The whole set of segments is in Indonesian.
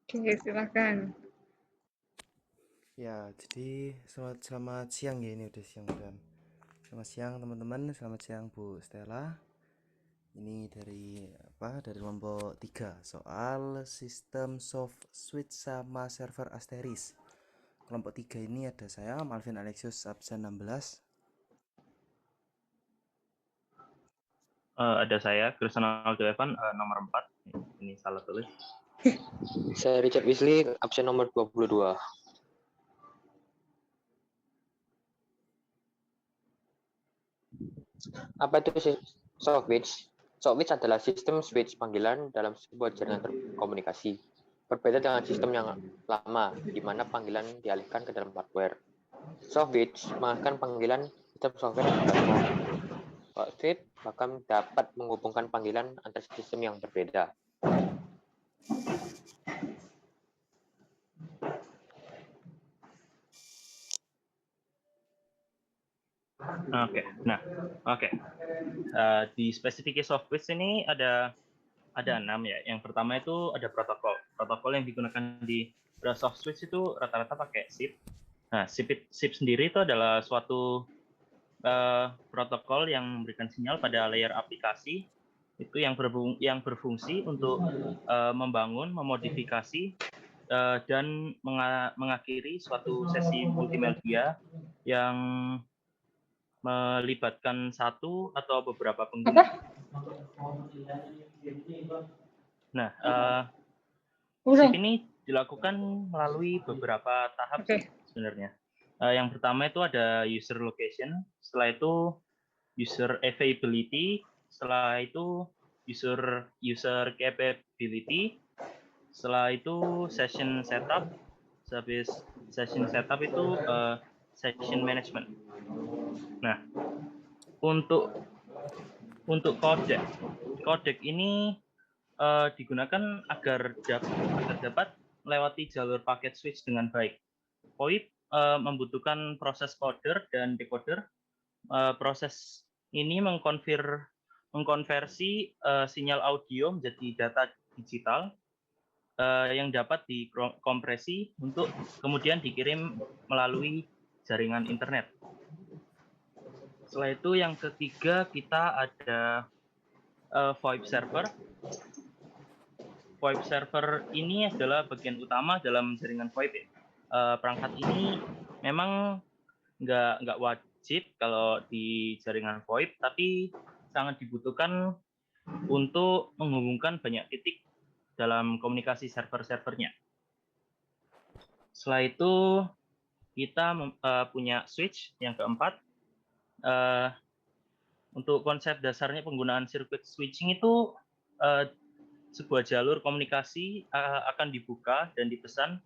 Oke, silakan. Ya, jadi selamat siang ya, ini udah siang dan selamat siang teman-teman, selamat siang Bu Stella. Ini dari kelompok 3 soal sistem soft switch sama server Asteris. Kelompok 3 ini ada saya Malvin Alexius absen 16. Ada saya, Krisnaldo Evan, nomor 4. Ini salah tulis. Saya Richard Wesley, absen nomor 22. Apa itu soft switch? Soft switch adalah sistem switch panggilan dalam sebuah jaringan komunikasi. Berbeda dengan sistem yang lama, di mana panggilan dialihkan ke dalam hardware. Soft switch mengalihkan panggilan sistem software ke platform. Soft switch bahkan dapat menghubungkan panggilan antar sistem yang berbeda. Oke. Di spesifikasi soft switch ini ada 6 ya. Yang pertama itu ada protokol. Protokol yang digunakan di soft switch itu rata-rata pakai SIP. Nah, SIP sendiri itu adalah suatu protokol yang memberikan sinyal pada layer aplikasi itu yang berfungsi untuk membangun, memodifikasi dan mengakhiri suatu sesi multimedia yang melibatkan satu atau beberapa pengguna. Nah, SIP ini dilakukan melalui beberapa tahap sebenarnya. Yang pertama itu ada user location, setelah itu user availability, setelah itu user capability, setelah itu session setup, habis session setup itu session management. Nah, untuk codec ini digunakan agar dapat melewati jalur paket switch dengan baik. VoIP membutuhkan proses coder dan decoder. Proses ini mengkonversi sinyal audio menjadi data digital yang dapat dikompresi untuk kemudian dikirim melalui jaringan internet. Setelah itu yang ketiga kita ada VoIP server. VoIP server ini adalah bagian utama dalam jaringan VoIP. Perangkat ini memang nggak wajib kalau di jaringan VoIP, tapi sangat dibutuhkan untuk menghubungkan banyak titik dalam komunikasi server-servernya. Setelah itu kita punya switch yang keempat. Untuk konsep dasarnya penggunaan sirkuit switching itu sebuah jalur komunikasi akan dibuka dan dipesan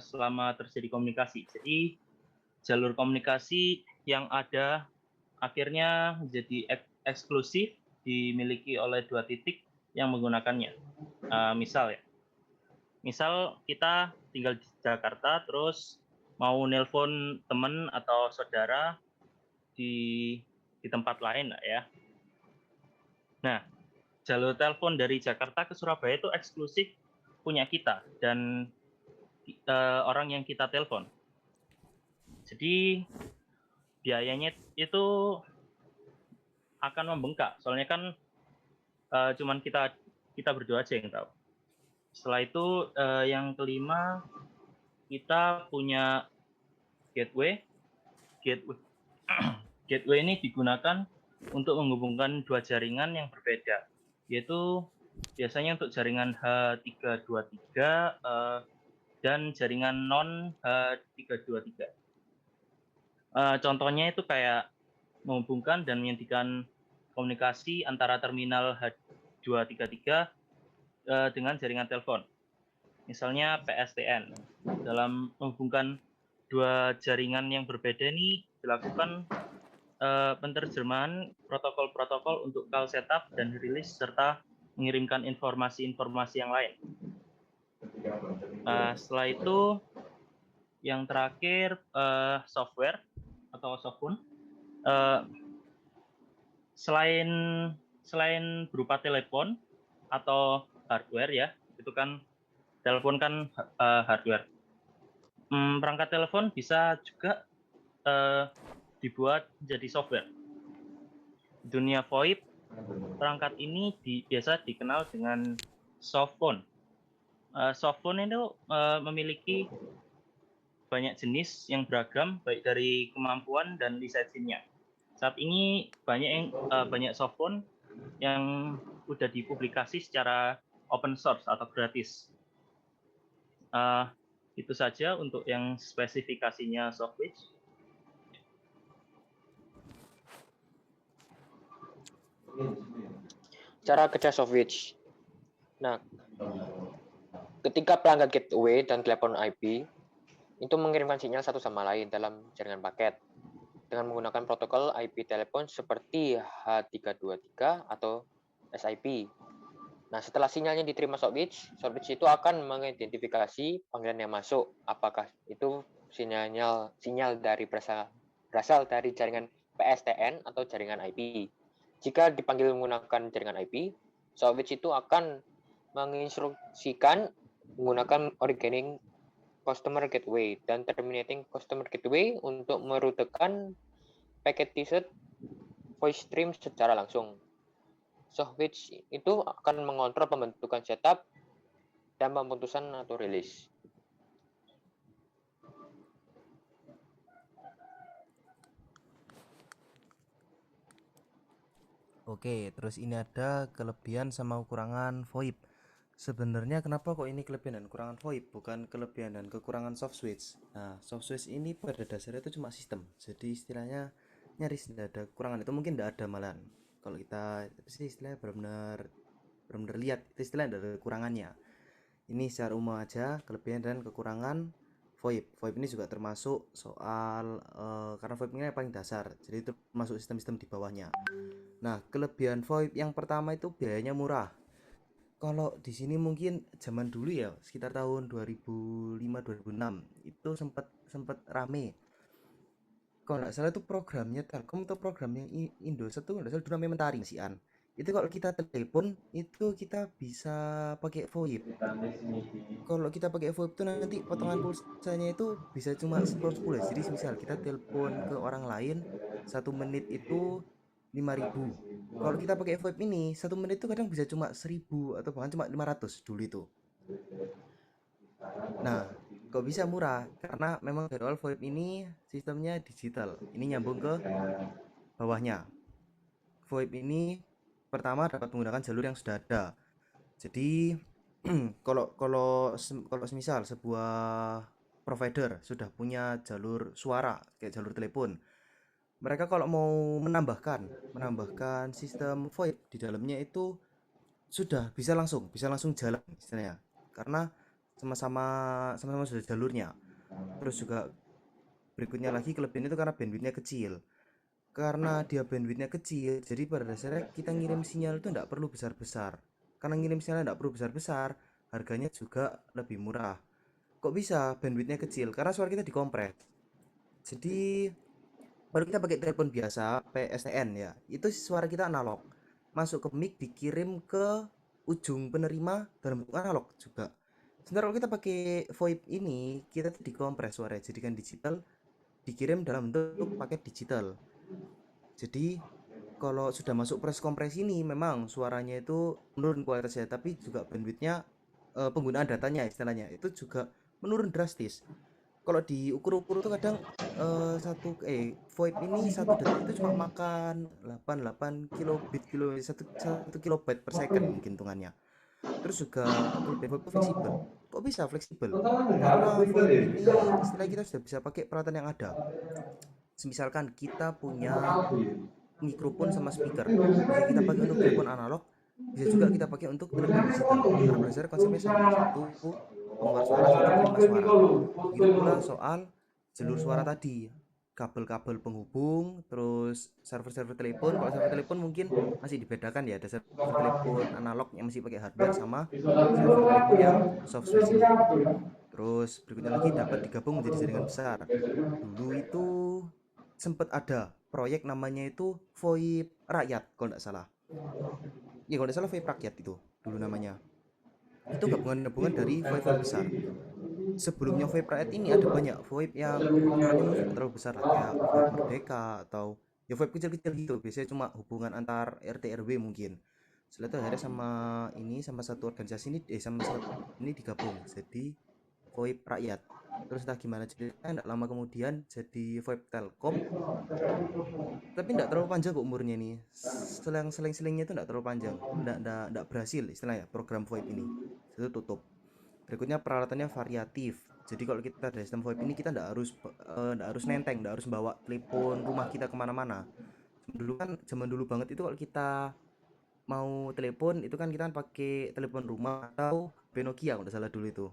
selama terjadi komunikasi. Jadi jalur komunikasi yang ada akhirnya menjadi eksklusif dimiliki oleh dua titik yang menggunakannya. Misal kita tinggal di Jakarta terus mau nelpon teman atau saudara di tempat lain ya. Nah, jalur telepon dari Jakarta ke Surabaya itu eksklusif punya kita dan orang yang kita telepon. Jadi biayanya itu akan membengkak, soalnya kan cuman kita berdua aja yang tahu. Setelah itu yang kelima kita punya gateway. Gateway ini digunakan untuk menghubungkan dua jaringan yang berbeda, yaitu biasanya untuk jaringan H323 dan jaringan non H323. Contohnya itu kayak menghubungkan dan menghentikan komunikasi antara terminal H233 dengan jaringan telepon. Misalnya PSTN. Dalam menghubungkan dua jaringan yang berbeda ini dilakukan penerjemahan protokol-protokol untuk call setup dan rilis serta mengirimkan informasi-informasi yang lain. Setelah itu yang terakhir software atau softphone. Selain berupa telepon atau hardware ya, itu kan telepon kan hardware. Perangkat telepon bisa juga dibuat jadi software. Di dunia VoIP, perangkat ini biasa dikenal dengan softphone. Softphone itu memiliki banyak jenis yang beragam, baik dari kemampuan dan lisensinya. Saat ini banyak softphone yang sudah dipublikasi secara open source atau gratis. Itu saja untuk yang spesifikasinya Softwitch. Cara kerja Softwitch. Nah, ketika pelanggan gateway dan telepon IP itu mengirimkan sinyal satu sama lain dalam jaringan paket dengan menggunakan protokol IP telepon seperti H323 atau SIP. Nah, setelah sinyalnya diterima Softwitch itu akan mengidentifikasi panggilan yang masuk, apakah itu sinyal dari berasal dari jaringan PSTN atau jaringan IP. Jika dipanggil menggunakan jaringan IP, Softwitch itu akan menginstruksikan menggunakan originating customer gateway dan terminating customer gateway untuk merutekan packetized voice stream secara langsung. Softwitch itu akan mengontrol pembentukan setup dan pemutusan atau rilis. Oke, terus ini ada kelebihan sama kekurangan VoIP. Sebenarnya kenapa kok ini kelebihan dan kekurangan VoIP, bukan kelebihan dan kekurangan Softwitch. Nah, Softwitch ini pada dasarnya itu cuma sistem, jadi istilahnya nyaris tidak ada kekurangan. Itu mungkin tidak ada malahan. Kalau kita sih istilahnya benar-benar lihat itu istilahnya ada kekurangannya. Ini secara umum aja kelebihan dan kekurangan VoIP. VoIP ini juga termasuk soal karena VoIP ini yang paling dasar, jadi itu termasuk sistem-sistem di bawahnya. Nah, kelebihan VoIP yang pertama itu biayanya murah. Kalau di sini mungkin zaman dulu ya, sekitar tahun 2005-2006 itu sempat rame. Kalau nggak salah itu programnya Telkom atau programnya Indosat tuh nggak salah dulu namanya Mentari Sian. Itu kalau kita telepon itu kita bisa pakai VoIP. Kalau kita pakai VoIP tuh nanti potongan pulsanya itu bisa cuma 10. Jadi misal kita telepon ke orang lain 1 menit itu 5.000. Kalau kita pakai VoIP ini 1 menit itu kadang bisa cuma 1.000 atau bahkan cuma 500 dulu itu. Nah, kok bisa murah? Karena memang dari awal VoIP ini sistemnya digital. Ini nyambung ke bawahnya. VoIP ini pertama dapat menggunakan jalur yang sudah ada. Jadi kalau semisal sebuah provider sudah punya jalur suara kayak jalur telepon, mereka kalau mau menambahkan sistem VoIP di dalamnya itu sudah bisa langsung jalan istilahnya, karena sama-sama sudah jalurnya. Terus juga berikutnya lagi kelebihan itu karena bandwidthnya kecil. Karena dia bandwidthnya kecil, jadi pada dasarnya kita ngirim sinyal itu tidak perlu besar-besar. Karena ngirim sinyal tidak perlu besar-besar, harganya juga lebih murah. Kok bisa bandwidthnya kecil? Karena suara kita dikompres. Jadi baru kita pakai telepon biasa PSTN ya, itu suara kita analog, masuk ke mic dikirim ke ujung penerima dalam bentuk analog juga. Sementara kalau kita pakai VoIP ini, kita dikompres suara jadikan digital, dikirim dalam bentuk paket digital. Jadi kalau sudah masuk proses kompres ini memang suaranya itu menurun kualitasnya, tapi juga bandwidthnya penggunaan datanya istilahnya itu juga menurun drastis. Kalau diukur-ukur tuh kadang VoIP ini 1 detik itu cuma makan 88 1 kilobyte per second mungkin hitungannya. Terus juga kelebihan VoIP itu fleksibel. Kok bisa fleksibel? Karena VoIP ini istilah kita sudah bisa pakai peralatan yang ada. Misalkan kita punya mikrofon sama speaker, bisa kita pakai untuk telepon analog, bisa juga kita pakai untuk telepon digital, karena berdasarkan konsepnya sama, satu pengeluar suara, satu penerima suara. Begitu pula soal jalur suara tadi, kabel-kabel penghubung, terus server-server telepon. Kalau server telepon mungkin masih dibedakan ya, ada server telepon analog yang masih pakai hardware sama server telepon yang soft switch ini. Terus berikutnya lagi dapat digabung menjadi jaringan besar. Dulu itu sempat ada proyek namanya itu VoIP rakyat kalau nggak salah. Ya kalau nggak salah VoIP rakyat itu dulu namanya. itu gabungan-gabungan dari VoIP besar. Sebelumnya VoIP rakyat ini ada banyak VoIP yang ukurannya mungkin nggak terlalu besar lah, kayak VoIP Merdeka atau ya VoIP kecil-kecil gitu, biasanya cuma hubungan antar RT RW mungkin. Setelah itu akhirnya sama satu organisasi ini sama satu ini digabung jadi VoIP rakyat. Terus entah gimana ceritanya, nggak lama kemudian jadi VoIP Telkom, tapi nggak terlalu panjang kok umurnya nih. Seling-selingnya itu nggak terlalu panjang, nggak berhasil istilahnya program VoIP ini. Itu tutup. Berikutnya peralatannya variatif. Jadi kalau kita ada sistem VoIP ini kita nggak harus nenteng, nggak harus bawa telepon rumah kita kemana-mana. Zaman dulu banget itu kalau kita mau telepon itu kan kita pakai telepon rumah atau HP Nokia kalau tidak salah dulu itu.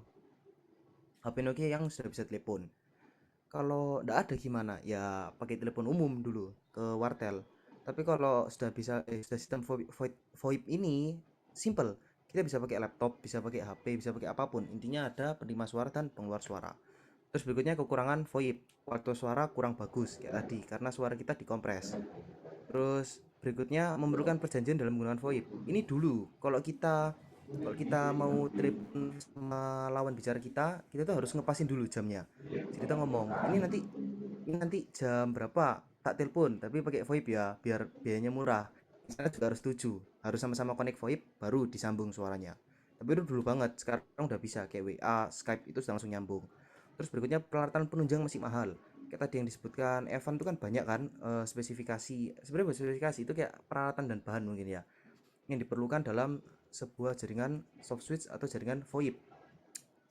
HP Nokia yang sudah bisa telepon. Kalau nggak ada gimana? Ya pakai telepon umum dulu ke wartel. Tapi kalau sudah sistem VoIP ini simple. Kita bisa pakai laptop, bisa pakai HP, bisa pakai apapun. Intinya ada penerima suara dan pengeluar suara. Terus berikutnya kekurangan VoIP. Kualitas suara kurang bagus kayak tadi karena suara kita dikompres. Terus berikutnya memerlukan perjanjian dalam menggunakan VoIP. Ini dulu kalau kita mau telepon sama lawan bicara kita tuh harus ngepasin dulu jamnya. Jadi kita ngomong, ini nanti jam berapa tak telepon, tapi pakai VoIP ya, biar biayanya murah. Kita juga harus setuju, harus sama-sama connect VoIP baru disambung suaranya. Tapi itu dulu banget, sekarang udah bisa kayak WA, Skype itu sudah langsung nyambung. Terus berikutnya peralatan penunjang masih mahal. Kayak tadi yang disebutkan Evan itu kan banyak kan spesifikasi. Sebenarnya bukan spesifikasi itu kayak peralatan dan bahan mungkin ya yang diperlukan dalam sebuah jaringan soft switch atau jaringan VoIP.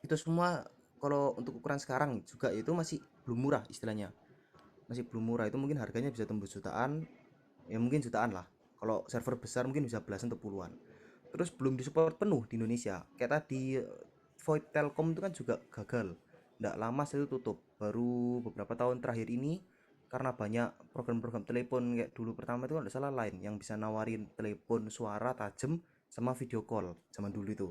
Itu semua kalau untuk ukuran sekarang juga itu masih belum murah istilahnya. Masih belum murah, itu mungkin harganya bisa tembus jutaan, ya mungkin jutaan lah. Kalau server besar mungkin bisa belasan atau puluhan. Terus belum disupport penuh di Indonesia. Kayak tadi VoIP Telkom itu kan juga gagal. Nggak lama saya itu tutup. Baru beberapa tahun terakhir ini karena banyak program-program telepon kayak dulu pertama itu kan ada salah lain yang bisa nawarin telepon suara tajam sama video call zaman dulu itu.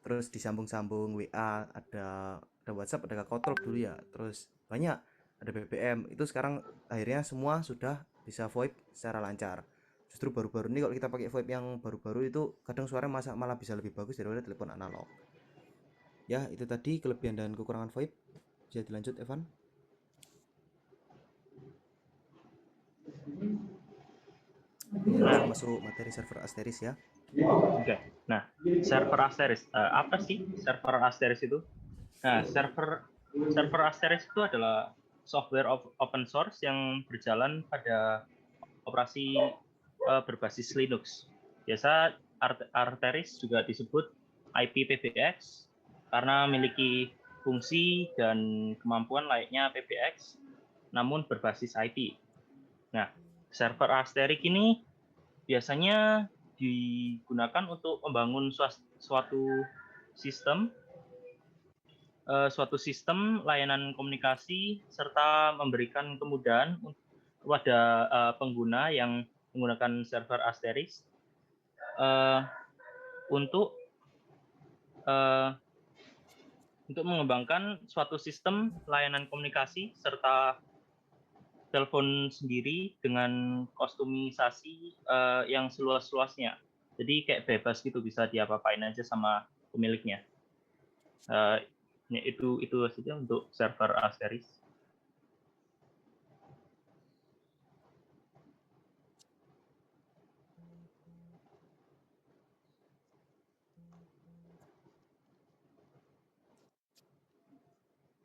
Terus disambung-sambung WA, ada WhatsApp, ada Kakao Talk dulu ya. Terus banyak ada BBM. Itu sekarang akhirnya semua sudah bisa VoIP secara lancar. Justru baru-baru ini kalau kita pakai VoIP yang baru-baru itu kadang suara malah bisa lebih bagus daripada telepon analog. Ya, itu tadi kelebihan dan kekurangan VoIP. Bisa dilanjut, Evan? Ini Nah, langsung masuk materi server Asteris ya. oke. Nah, server Asteris apa sih server Asteris itu? Nah, server Asteris itu adalah software open source yang berjalan pada operasi berbasis Linux. Biasa Arteris juga disebut IPPBX karena memiliki fungsi dan kemampuan layaknya PBX namun berbasis IP. Nah, server Asteris ini biasanya digunakan untuk membangun suatu sistem layanan komunikasi serta memberikan kemudahan kepada pengguna yang menggunakan server Asteris untuk mengembangkan suatu sistem layanan komunikasi serta telepon sendiri dengan kostumisasi yang seluas-luasnya. Jadi kayak bebas gitu, bisa diapa-apain aja sama pemiliknya. Itu saja untuk server Asteris.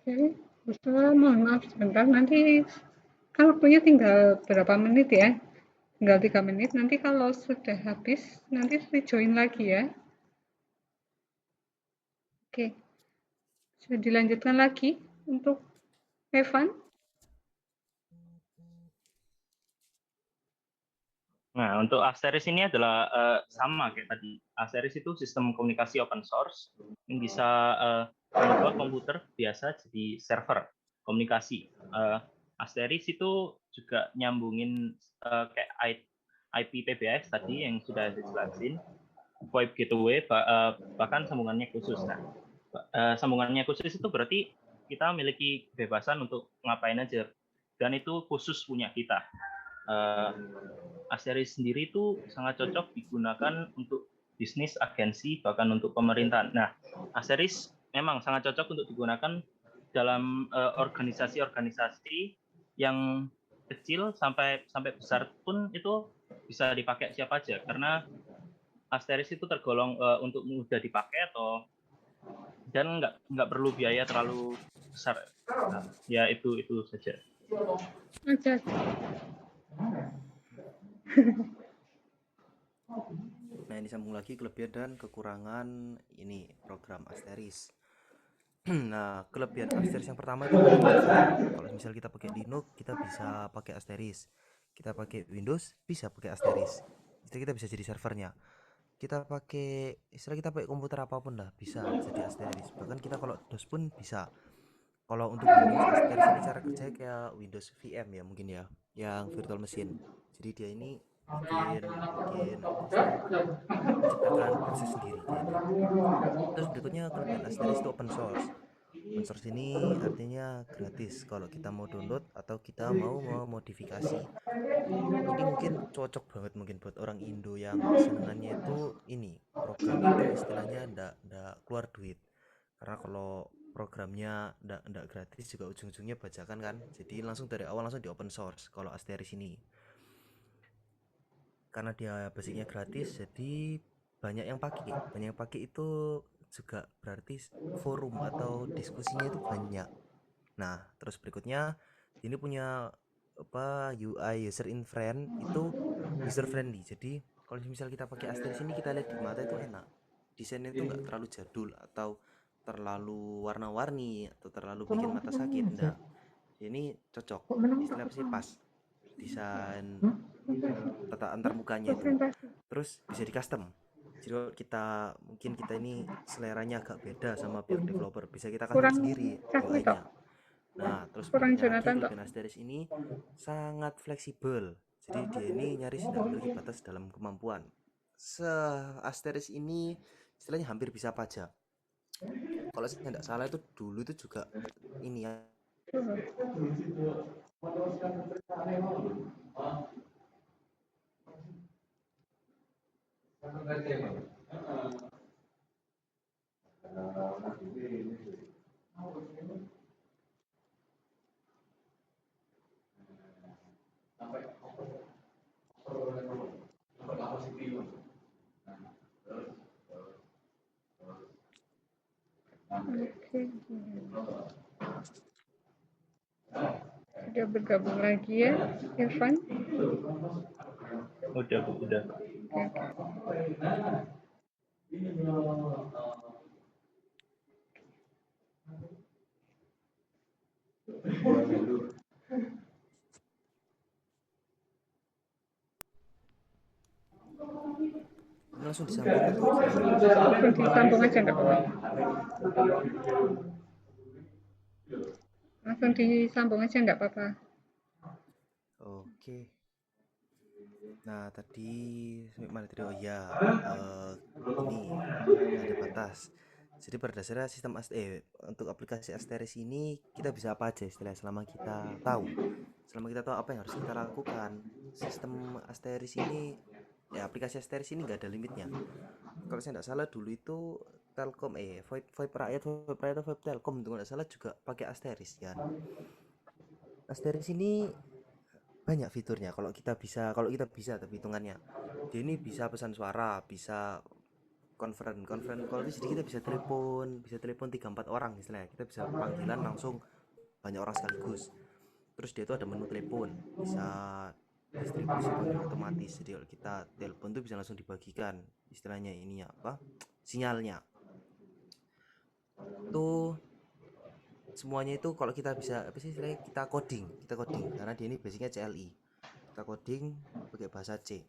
Oke, Ustaz, mohon maaf sebentar. Nanti kan waktunya tinggal berapa menit ya? Tinggal 3 menit. Nanti kalau sudah habis, nanti join lagi ya. Oke, sudah dilanjutkan lagi untuk Evan. Nah, untuk Asteris ini adalah sama kayak tadi. Asteris itu sistem komunikasi open source yang bisa mengubah komputer biasa jadi server komunikasi. Asteris itu juga nyambungin kayak IPPBX tadi yang sudah dijelasin, VoIP gateway, bahkan sambungannya khusus. Nah, sambungannya khusus itu berarti kita memiliki kebebasan untuk ngapain aja, dan itu khusus punya kita. Asteris sendiri itu sangat cocok digunakan untuk bisnis, agensi, bahkan untuk pemerintahan. Nah, Asteris memang sangat cocok untuk digunakan dalam organisasi-organisasi yang kecil sampai besar pun itu bisa dipakai siapa aja, karena Asteris itu tergolong untuk mudah dipakai dan nggak perlu biaya terlalu besar. Nah, ya itu saja. Aja. Nah, ini sambung lagi kelebihan dan kekurangan ini program Asteris. Nah, kelebihan Asteris yang pertama itu kalau misal kita pakai Linux, kita bisa pakai Asteris. Kita pakai Windows, bisa pakai Asteris. Jadi kita bisa jadi servernya. Kita pakai komputer apapun lah bisa jadi Asteris. Bahkan kita kalau DOS pun bisa. Kalau untuk Windows, Asteris ini cara kerjanya kayak Windows VM ya mungkin ya, yang virtual machine. Jadi dia ini bikin menciptakan proses sendiri dia ini. Terus berikutnya kelebihan Asteris itu open source. Open source ini artinya gratis kalau kita mau download atau kita mau memodifikasi. Ini mungkin cocok banget mungkin buat orang Indo yang senengannya itu ini program itu istilahnya ndak keluar duit. Karena kalau programnya ndak gratis juga ujung-ujungnya bajakan kan. Jadi langsung dari awal langsung di open source kalau Asteris ini. Karena dia basicnya gratis, jadi banyak yang pakai itu juga berarti forum atau diskusinya itu banyak. Nah, terus berikutnya ini punya UI user in friend itu user friendly. Jadi kalau misal kita pakai Asteris ini kita lihat di mata itu enak. Desainnya itu nggak terlalu jadul atau terlalu warna-warni atau terlalu bikin mata sakit, enggak. Ini cocok. Istilah apa sih, pas desain tata antar mukanya itu. Terus bisa di custom. Jadi kita ini seleranya agak beda sama pihak developer, bisa kita custom sendiri UI-nya. Nah, terus berikutnya lagi kelebihan Asteris ini sangat fleksibel. Jadi dia ini nyaris tidak memiliki batas dalam kemampuan. Asteris ini istilahnya hampir bisa apa aja. Kalau saya tidak salah itu dulu itu juga ini ya. Sudah bergabung lagi ya, Irfan? Udah. Langsung disambung atau gimana? Langsung disambung aja enggak apa-apa. Langsung disambung aja enggak apa-apa. Oke. Nah, tadi oh ya, ini ada batas. Jadi berdasarkan sistem untuk aplikasi Asteris ini kita bisa apa aja istilah selama kita tahu apa yang harus kita lakukan. Sistem Asteris ini ya, aplikasi Asteris ini nggak ada limitnya. Kalau saya nggak salah dulu itu Telkom VoIP rakyat atau VoIP Telkom itu nggak salah juga pakai Asteris kan. Asteris ini banyak fiturnya kalau kita bisa tapi hitungannya dia ini bisa pesan suara, bisa conference call, jadi kita bisa telepon 3-4 orang istilahnya, kita bisa panggilan langsung banyak orang sekaligus. Terus dia itu ada menu telepon, bisa distribusi panggilan otomatis, jadi kalau kita telepon tuh bisa langsung dibagikan istilahnya ininya sinyalnya tuh semuanya itu. Kalau kita bisa kita coding karena dia ini basicnya CLI, kita coding pakai bahasa C.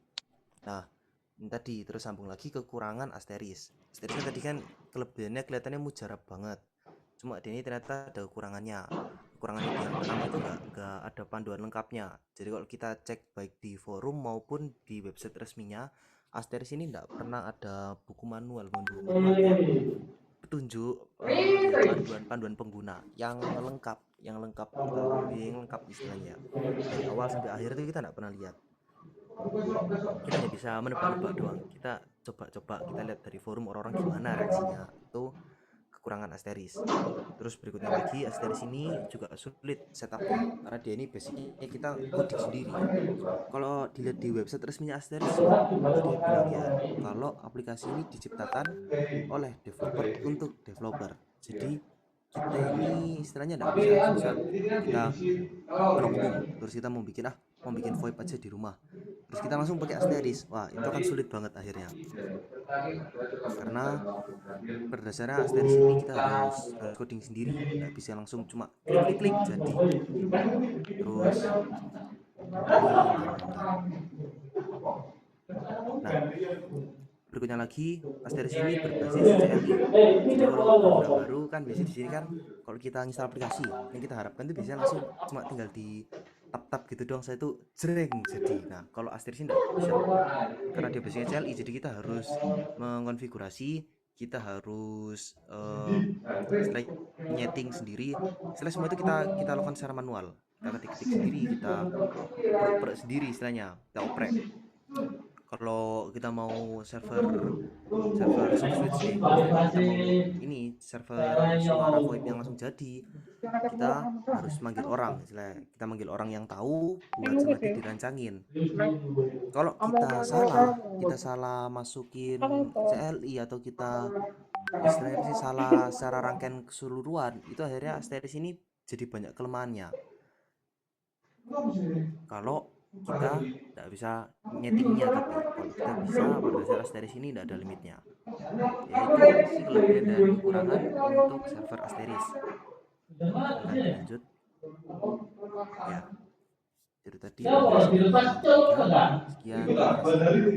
Nah, ini tadi terus sambung lagi kekurangan Asteris tadi kan kelebihannya kelihatannya mujarab banget, cuma dia ini ternyata ada kekurangannya yang pertama itu nggak ada panduan lengkapnya. Jadi kalau kita cek baik di forum maupun di website resminya Asteris ini nggak pernah ada buku manual petunjuk panduan pengguna yang lengkap istilahnya. Dari awal sampai akhir itu kita nggak pernah lihat, kita hanya bisa menebak-nebak doang. Kita coba kita lihat dari forum orang-orang gimana reaksinya, itu kekurangan Asteris. Terus berikutnya lagi, Asteris ini juga sulit setupnya karena dia ini basicnya kita coding sendiri. Kalau dilihat di website resminya Asteris dia bilang ya kalau aplikasi ini diciptakan oleh developer untuk developer. Jadi kita ini istilahnya nggak bisa misal kita berhubung terus kita mau bikin VoIP aja di rumah terus kita langsung pakai Asteris, wah itu kan sulit banget akhirnya, karena berdasarnya Asteris ini kita harus coding sendiri, nggak bisa langsung cuma klik jadi. Terus nah berikutnya lagi, Asteris ini berbasis CLI. Jadi kalau program baru kan biasanya di sini kan kalau kita install aplikasi yang kita harapkan itu biasanya langsung cuma tinggal di tap gitu doang, saya itu jreng jadi. Nah kalau Asteris ini tidak bisa karena dia basisnya CLI, jadi kita harus mengkonfigurasi, kita harus setelah nyeting sendiri, setelah semua itu kita lakukan secara manual, kita ketik sendiri, kita oprek sendiri istilahnya, kita oprek. Kalau kita mau server soft switch kita mau ini server suara VoIP yang langsung jadi, kita harus manggil orang, istilahnya kita manggil orang yang tahu buat sama dia dirancangin. Kalau kita salah masukin CLI atau kita istilahnya sih salah secara rangkaian keseluruhan, itu akhirnya Asteris ini jadi banyak kelemahannya. Kalau kita tidak bisa nyetingnya, tapi kalau kita bisa berdasar Asteris ini tidak ada limitnya. Yaitu sih kelebihan dan kekurangan untuk server Asteris. Silahkan lanjut ya. Itu tadi sekian, terima kasih.